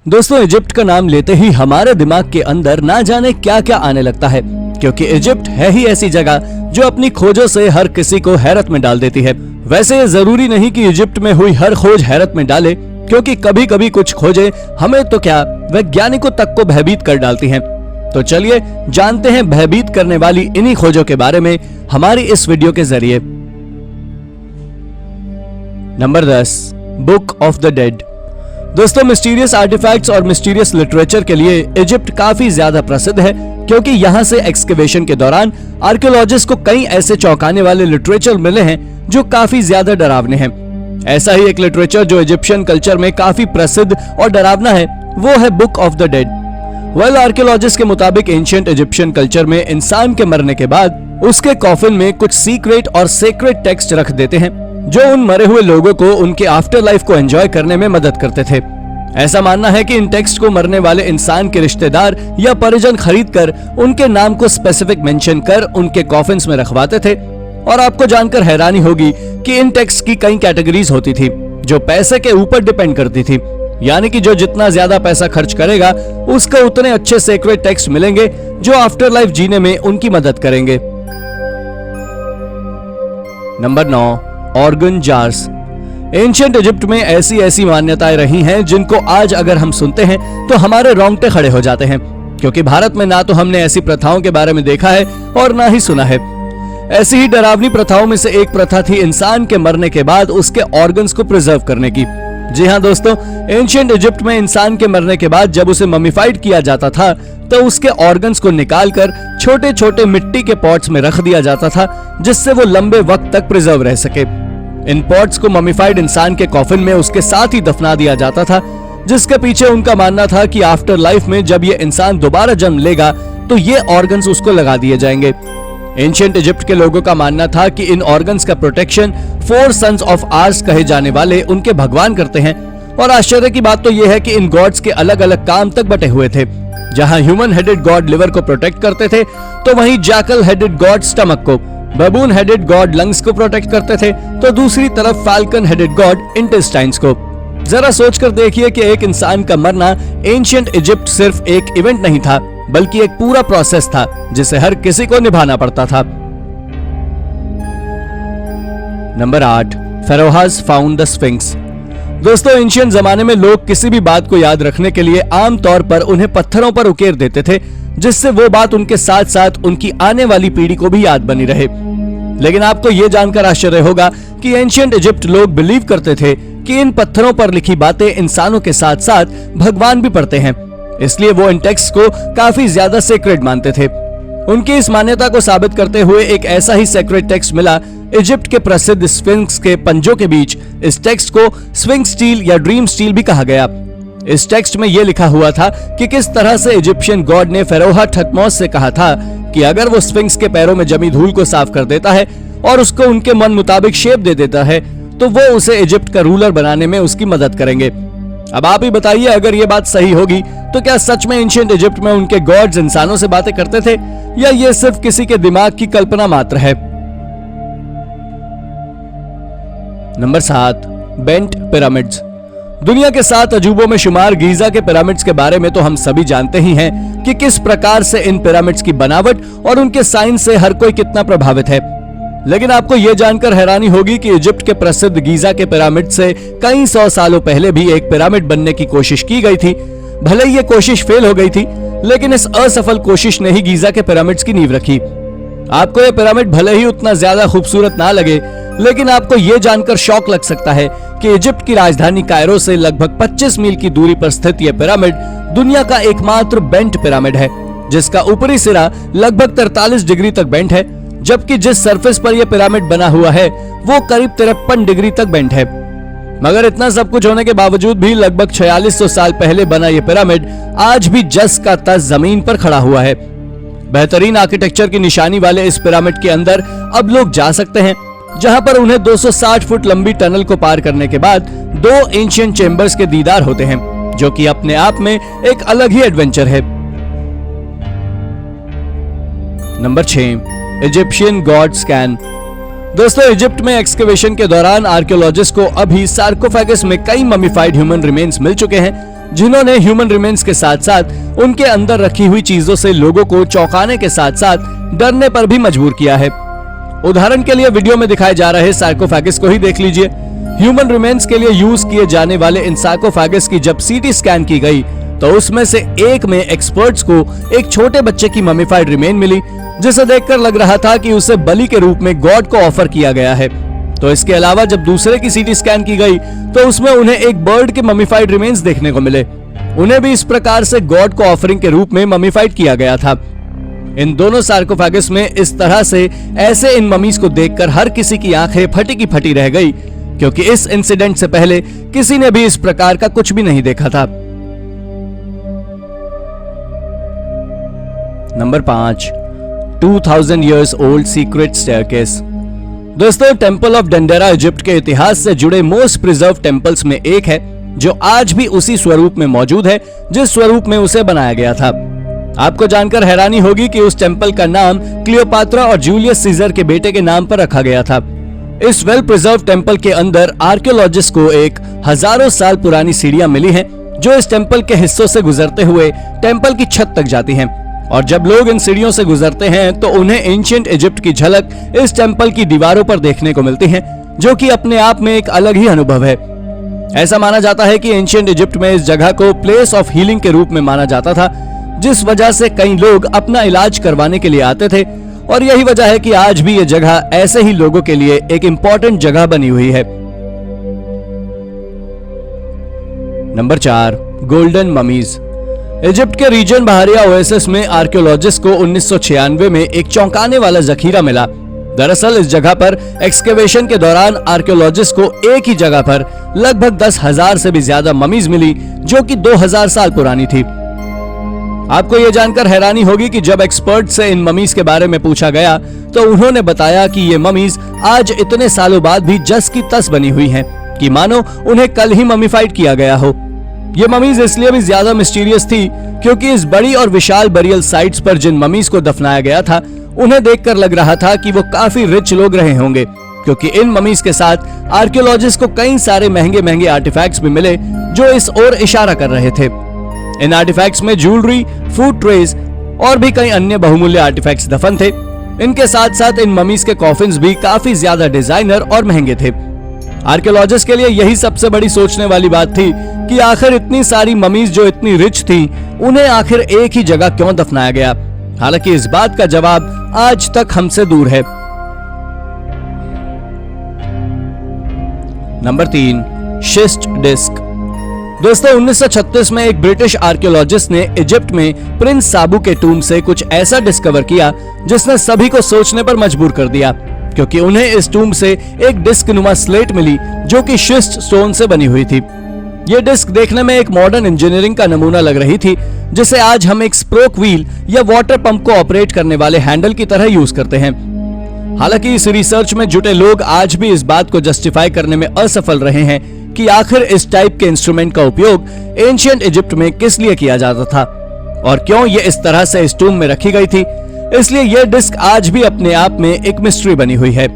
दोस्तों, इजिप्ट का नाम लेते ही हमारे दिमाग के अंदर ना जाने क्या क्या आने लगता है, क्योंकि इजिप्ट है ही ऐसी जगह जो अपनी खोजों से हर किसी को हैरत में डाल देती है। वैसे ये जरूरी नहीं कि इजिप्ट में हुई हर खोज हैरत में डाले, क्योंकि कभी कभी कुछ खोजें हमें तो क्या वैज्ञानिकों तक को भयभीत कर डालती हैं। तो चलिए जानते हैं भयभीत करने वाली इन्हीं खोजों के बारे में हमारी इस वीडियो के जरिए। Number 10, book of the dead. दोस्तों, मिस्टीरियस आर्टिफैक्ट्स और मिस्टीरियस लिटरेचर के लिए इजिप्ट काफी ज्यादा प्रसिद्ध है, क्योंकि यहाँ से एक्सकेवेशन के दौरान आर्कियोलॉजिस्ट को कई ऐसे चौंकाने वाले लिटरेचर मिले हैं जो काफी ज्यादा डरावने हैं। ऐसा ही एक लिटरेचर जो इजिप्शियन कल्चर में काफी प्रसिद्ध और डरावना है, वो है book of the dead. Well, archaeologist के मुताबिक एंशिएंट इजिप्शियन कल्चर में इंसान के मरने के बाद उसके कॉफिन में कुछ सीक्रेट और सेक्रेट टेक्स्ट रख देते हैं, जो उन मरे हुए लोगों को उनके आफ्टर लाइफ को एंजॉय करने में मदद करते थे। ऐसा मानना है कि इन टेक्स्ट को मरने वाले इंसान के रिश्तेदार या परिजन खरीदकर उनके नाम को स्पेसिफिक मेंशन कर उनके कॉफिन्स में रखवाते थे। और आपको जानकर हैरानी होगी कि इन टेक्स्ट की कई कैटेगरीज होती थी, जो पैसे के ऊपर डिपेंड करती थी, यानी कि जो जितना ज्यादा पैसा खर्च करेगा उसको उतने अच्छे सेक्रेट टेक्स्ट मिलेंगे जो आफ्टर लाइफ जीने में उनकी मदद करेंगे। Number 9, organ jars. Ancient Egypt में ऐसी मान्यताएं रही हैं जिनको आज अगर हम सुनते हैं तो हमारे रोंगटे खड़े हो जाते हैं, क्योंकि भारत में ना तो हमने ऐसी प्रथाओं के बारे में देखा है और ना ही सुना है। ऐसी ही डरावनी प्रथाओं में से एक प्रथा थी इंसान के मरने के बाद उसके ऑर्गन्स को प्रिजर्व करने की। जी हाँ दोस्तों, एंशिएंट इजिप्ट में इंसान के मरने के बाद जब उसे ममीफाइड किया जाता था तो उसके ऑर्गन्स को निकालकर छोटे छोटे मिट्टी के पॉट्स में रख दिया जाता था, जिससे वो लंबे वक्त तक प्रिजर्व रह सके। इन पॉट्स को ममीफाइड इंसान के कॉफिन में उसके साथ ही दफना दिया जाता था, जिसके पीछे उनका मानना था कि आफ्टर लाइफ में जब ये इंसान दोबारा जन्म लेगा तो ये ऑर्गन्स उसको लगा दिए जाएंगे। एंशिएंट इजिप्ट के लोगों का मानना था कि इन ऑर्गन्स का प्रोटेक्शन 4 सन्स ऑफ आर्स कहे जाने वाले उनके भगवान करते हैं। और आश्चर्य की बात तो यह है कि इन गॉड्स के अलग अलग काम तक बटे हुए थे। जहां ह्यूमन हेडेड गॉड लिवर को प्रोटेक्ट करते थे, तो वहीं जैकल हेडेड गॉड स्टमक को, बबून हेडेड गॉड लंग्स को प्रोटेक्ट करते थे, तो दूसरी तरफ फाल्कन हेडेड गॉड इंटेस्टाइन्स को। जरा सोचकर देखिए कि एक इंसान का मरना एंशिएंट इजिप्ट सिर्फ एक इवेंट नहीं था, बल्कि एक पूरा प्रोसेस था जिसे हर किसी को निभाना पड़ता था। Number 8, pharaohs found the sphinx. दोस्तों, एंशिएंट जमाने में लोग किसी भी बात को याद रखने के लिए आम तौर पर उन्हें पत्थरों पर उकेर देते थे, जिससे वो बात उनके साथ साथ उनकी आने वाली पीढ़ी को भी याद बनी रहे। लेकिन आपको यह जानकर आश्चर्य होगा कि एंशिएंट इजिप्ट लोग बिलीव करते थे कि इन पत्थरों पर लिखी बातें इंसानों के साथ साथ भगवान भी पढ़ते हैं, इसलिए वो इन टेक्स्ट को काफी ज्यादा सेक्रेट मानते थे। उनकी इस मान्यता को साबित करते हुए एक ऐसा ही सेक्रेट टेक्स्ट मिला इजिप्ट के प्रसिद्ध स्फिंक्स के पंजों के बीच। इस टेक्स्ट को स्फिंक्स स्टील या ड्रीम स्टील भी कहा गया। इस टेक्स्ट में यह लिखा हुआ था कि किस तरह से इजिप्शियन गॉड ने फेरोहा थटमोस से कहा था कि अगर वो स्फिंक्स के पैरों में जमी धूल को साफ कर देता है और उसको उनके मन मुताबिक शेप दे देता है, तो वो उसे इजिप्ट का रूलर बनाने में उसकी मदद करेंगे। अब आप ही बताइए, अगर ये बात सही होगी तो क्या सच में एंशिएंट इजिप्ट में उनके गॉड्स इंसानों से बातें करते थे, या ये सिर्फ किसी के दिमाग की कल्पना मात्र है। Number 7, bent pyramids. दुनिया के 7 अजूबों में शुमार गीजा के पिरामिड्स के बारे में तो हम सभी जानते ही हैं कि किस प्रकार से इन पिरामिड्स की बनावट और उनके साइंस से हर कोई कितना प्रभावित है। लेकिन आपको यह जानकर हैरानी होगी कि इजिप्ट के प्रसिद्ध गीजा के पिरामिड से कई 100 सालों पहले भी एक पिरामिड बनने की कोशिश की गई थी। भले ही ये कोशिश फेल हो गई थी, लेकिन इस असफल कोशिश ने ही गीजा के पिरामिड्स की नींव रखी। आपको यह पिरामिड भले ही उतना ज्यादा खूबसूरत ना लगे, लेकिन आपको यह जानकर शौक लग सकता है कि इजिप्ट की राजधानी कायरो से लगभग 25 मील की दूरी पर स्थित यह पिरामिड दुनिया का एकमात्र बेंट पिरामिड है, जिसका ऊपरी सिरा लगभग 43 डिग्री तक बेंट है, जबकि जिस सरफेस पर यह पिरामिड बना हुआ है वो करीब 53 डिग्री तक बेंट है। मगर इतना सब कुछ होने के बावजूद भी लगभग 4600 साल पहले बना यह पिरामिड आज भी जस का तस जमीन पर खड़ा हुआ है। बेहतरीन आर्किटेक्चर की निशानी वाले इस पिरामिड के अंदर अब लोग जा सकते हैं, जहां पर उन्हें 260 फुट लंबी टनल को पार करने के बाद 2 एंशिएंट चेंबर्स के दीदार होते हैं, जो कि अपने आप में एक अलग ही एडवेंचर है। Number 6, Egyptian God scan. दोस्तों, इजिप्ट में एक्सकेवेशन के दौरान आर्कियोलॉजिस्ट को अभी सार्कोफेगस में कई ममीफाइड ह्यूमन रिमेन्स मिल चुके हैं, जिन्होंने ह्यूमन रिमेन्स के साथ साथ उनके अंदर रखी हुई चीजों से लोगों को चौंकाने के साथ साथ डरने पर भी मजबूर किया है। उदाहरण के लिए वीडियो में दिखाए जा रहे सार्कोफेगस को ही देख लीजिए। ह्यूमन रिमेन्स के लिए यूज किए जाने वाले इन सार्कोफेगस की जब सीटी स्कैन की गई तो उसमें से एक में एक्सपर्ट्स को एक छोटे बच्चे की ममीफाइड रिमेन मिली, जिसे देखकर लग रहा था कि उसे बलि के रूप में गॉड को ऑफर किया गया है। तो इसके अलावा जब दूसरे की सीटी स्कैन की गई तो उसमें उन्हें एक बर्ड के ममीफाइड रिमेन्स देखने को मिले। उन्हें भी इस प्रकार से गॉड को ऑफरिंग के रूप में ममीफाइड किया गया था। इन दोनों सार्कोफेगस में इस तरह से ऐसे इन ममीज को देखकर हर किसी की आंखें फटी की फटी रह गई, क्योंकि इस इंसिडेंट से पहले किसी ने भी इस प्रकार का कुछ भी नहीं देखा था। Number 5, 2000 years old secret staircase। दोस्तों, टेंपल ऑफ डेंडेरा इजिप्ट के इतिहास से जुड़े मोस्ट प्रिजर्व टेंपल्स में एक है, जो आज भी उसी स्वरूप में मौजूद है जिस स्वरूप में उसे बनाया गया था। आपको जानकर हैरानी होगी कि उस टेंपल का नाम क्लियोपात्रा और जूलियस सीजर के बेटे के नाम पर रखा गया था। इस वेल प्रिजर्व टेंपल के अंदर आर्कियोलॉजिस्ट को एक हजारों साल पुरानी सीढ़ियां मिली हैं, जो इस टेंपल के हिस्सों से गुजरते हुए टेंपल की छत तक जाती हैं। और जब लोग इन सीढ़ियों से गुजरते हैं तो उन्हें एंशिएंट इजिप्ट की झलक इस टेंपल की दीवारों पर देखने को मिलती है, जो कि अपने आप में एक अलग ही अनुभव है। ऐसा माना जाता है कि एंशिएंट इजिप्ट में इस जगह को प्लेस ऑफ हीलिंग के रूप में माना जाता था, जिस वजह से कई लोग अपना इलाज करवाने के लिए आते थे। और यही वजह है कि आज भी ये जगह ऐसे ही लोगों के लिए एक इंपॉर्टेंट जगह बनी हुई है। Number 4, golden mummies. इजिप्ट के रीजन बहारिया ओएसिस में आर्कियोलॉजिस्ट को 1996 में एक चौंकाने वाला जखीरा मिला। दरअसल इस जगह पर एक्सकेवेशन के दौरान आर्कियोलॉजिस्ट को एक ही जगह पर लगभग 10,000 से भी ज्यादा ममीज मिली, जो कि 2000 साल पुरानी थी। आपको यह जानकर हैरानी होगी कि जब एक्सपर्ट से इन ममीज के बारे में पूछा गया तो उन्होंने बताया कि ये ममीज आज इतने सालों बाद भी जस की तस बनी हुई हैं, कि मानो उन्हें कल ही ममीफाइड किया गया हो। ये ममीज इसलिए भी ज्यादा मिस्टीरियस थी क्योंकि इस बड़ी और विशाल बरियल साइट्स पर जिन ममीज को दफनाया गया था, उन्हें देखकर लग रहा था कि वो काफी रिच लोग रहे होंगे, क्योंकि इन ममीज के साथ आर्कियोलॉजिस्ट को कई सारे महंगे महंगे आर्टिफैक्ट्स भी मिले जो इस ओर इशारा कर रहे थे। इन आर्टिफैक्ट्स में ज्वेलरी, फूड ट्रेज और भी कई अन्य बहुमूल्य आर्टिफैक्ट्स दफन थे। इनके साथ साथ इन ममीज के कॉफिन्स भी काफी ज्यादा डिजाइनर और महंगे थे। आर्कियोलॉजिस्ट के लिए यही सबसे बड़ी सोचने वाली बात थी कि आखिर इतनी सारी ममीज जो इतनी रिच थी, उन्हें आखिर एक ही जगह क्यों दफनाया गया। हालांकि इस बात का जवाब आज तक हमसे दूर है। Number 3, schist disk. दोस्तों, 1936 में एक ब्रिटिश आर्कियोलॉजिस्ट ने इजिप्ट में प्रिंस साबू के टूम से कुछ ऐसा डिस्कवर किया जिसने सभी को सोचने पर मजबूर कर दिया, क्योंकि उन्हें इस टूम से एक डिस्क नुमा स्लेट मिली जो कि शिस्ट स्टोन से बनी हुई थी। यह डिस्क देखने में एक मॉडर्न इंजीनियरिंग का नमूना लग रही थी, जिसे आज हम एक स्प्रोक व्हील या वाटर पंप को ऑपरेट करने वाले हैंडल की तरह यूज करते हैं। हालांकि इस रिसर्च में जुटे लोग आज भी इस बात को जस्टिफाई करने में असफल रहे हैं कि आखिर इस टाइप के इंस्ट्रूमेंट का उपयोग एंशिएंट इजिप्ट में किस लिए किया जाता था और क्यों ये इस तरह से इस टूम में रखी गई थी। इसलिए यह डिस्क आज भी अपने आप में एक मिस्ट्री बनी हुई है।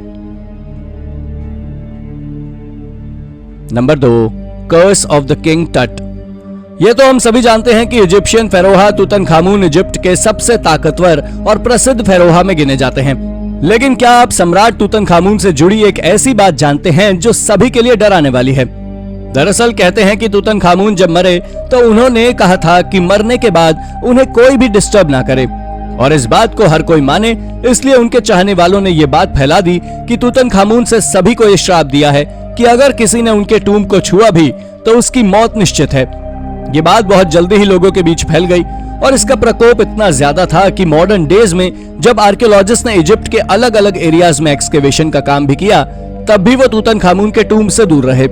Number 2, curse of the king Tut. ये तो हम सभी जानते हैं कि इजिप्शियन फेरोहा तुतनखामुन इजिप्ट के सबसे ताकतवर और प्रसिद्ध फेरोहा में गिने जाते हैं। लेकिन क्या आप सम्राट तुतनखामुन से जुड़ी एक ऐसी बात जानते हैं जो सभी के लिए डराने वाली है। दरअसल कहते हैं कि तुतनखामुन जब मरे तो उन्होंने कहा था कि मरने के बाद उन्हें कोई भी डिस्टर्ब ना करे, और इस बात को हर कोई माने। इसलिए उनके चाहने वालों ने यह बात फैला दी कि तुतनखामुन से सभी को यह श्राप दिया है कि अगर किसी ने उनके टूम को छुआ भी तो उसकी मौत निश्चित है। ये बात बहुत जल्दी ही लोगों के बीच फैल गई और इसका प्रकोप इतना ज्यादा था कि मॉडर्न डेज में जब आर्कियोलॉजिस्ट ने इजिप्ट के अलग अलग एरियाज में एक्सकेवेशन का काम भी किया, तब भी वो तुतनखामुन के टूम से दूर रहे।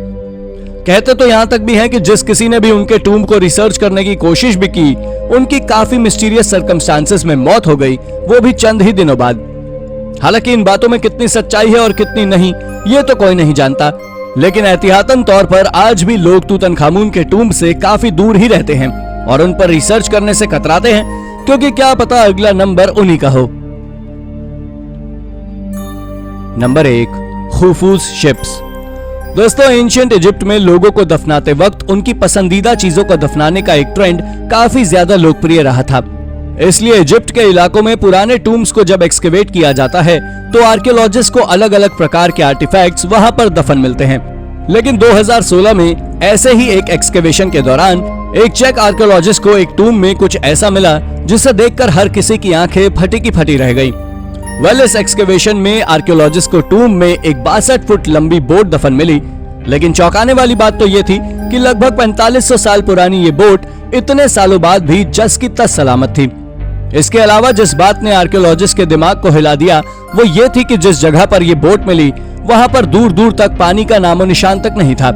कहते तो यहां तक भी हैं कि जिस किसी ने भी उनके टूम को रिसर्च करने की कोशिश भी की, उनकी काफी मिस्टीरियस सर्कमस्टांसेस में मौत हो गई, वो भी चंद ही दिनों बाद। हालांकि इन बातों में कितनी सच्चाई है और कितनी नहीं, ये तो कोई नहीं जानता, लेकिन एहतियातन तौर पर आज भी लोग तुतनखामुन के टूम से काफी दूर ही रहते हैं और उन पर रिसर्च करने से कतराते हैं, क्योंकि क्या पता अगला नंबर उन्हीं का हो। Number 1, Khufu's ships. दोस्तों, एंशिएंट इजिप्ट में लोगों को दफनाते वक्त उनकी पसंदीदा चीजों को दफनाने का एक ट्रेंड काफी ज्यादा लोकप्रिय रहा था। इसलिए इजिप्ट के इलाकों में पुराने टूम्स को जब एक्सकेवेट किया जाता है तो आर्कियोलॉजिस्ट को अलग अलग प्रकार के आर्टिफैक्ट्स वहां पर दफन मिलते हैं। लेकिन 2016 में ऐसे ही एक एक्सकेवेशन के दौरान एक चेक आर्कियोलॉजिस्ट को एक टूम में कुछ ऐसा मिला जिसे देखकर हर किसी की आंखें फटी की फटी रह गई। इस एक्सकेवेशन में आर्कियोलॉजिस्ट को टूम में एक 62 फुट लंबी बोट दफन मिली। लेकिन चौंकाने वाली बात तो ये थी कि लगभग 4500 साल पुरानी ये बोट इतने सालों बाद भी जस की तस सलामत थी। इसके अलावा जिस बात ने आर्कियोलॉजिस्ट के दिमाग को हिला दिया वो ये थी कि जिस जगह पर ये बोट मिली वहां पर दूर दूर तक पानी का नामो निशान तक नहीं था।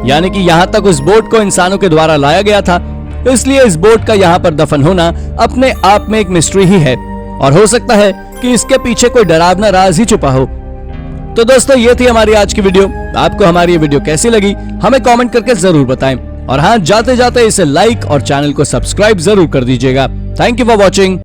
यानी कि यहाँ तक उस बोट को इंसानों के द्वारा लाया गया था। इसलिए इस बोट का यहाँ पर दफन होना अपने आप में एक मिस्ट्री ही है और हो सकता है कि इसके पीछे कोई डरावना राज ही छुपा हो। तो दोस्तों, ये थी हमारी आज की वीडियो। आपको हमारी ये वीडियो कैसी लगी हमें कमेंट करके जरूर बताएं और हाँ, जाते जाते इसे लाइक और चैनल को सब्सक्राइब जरूर कर दीजिएगा। Thank you for watching.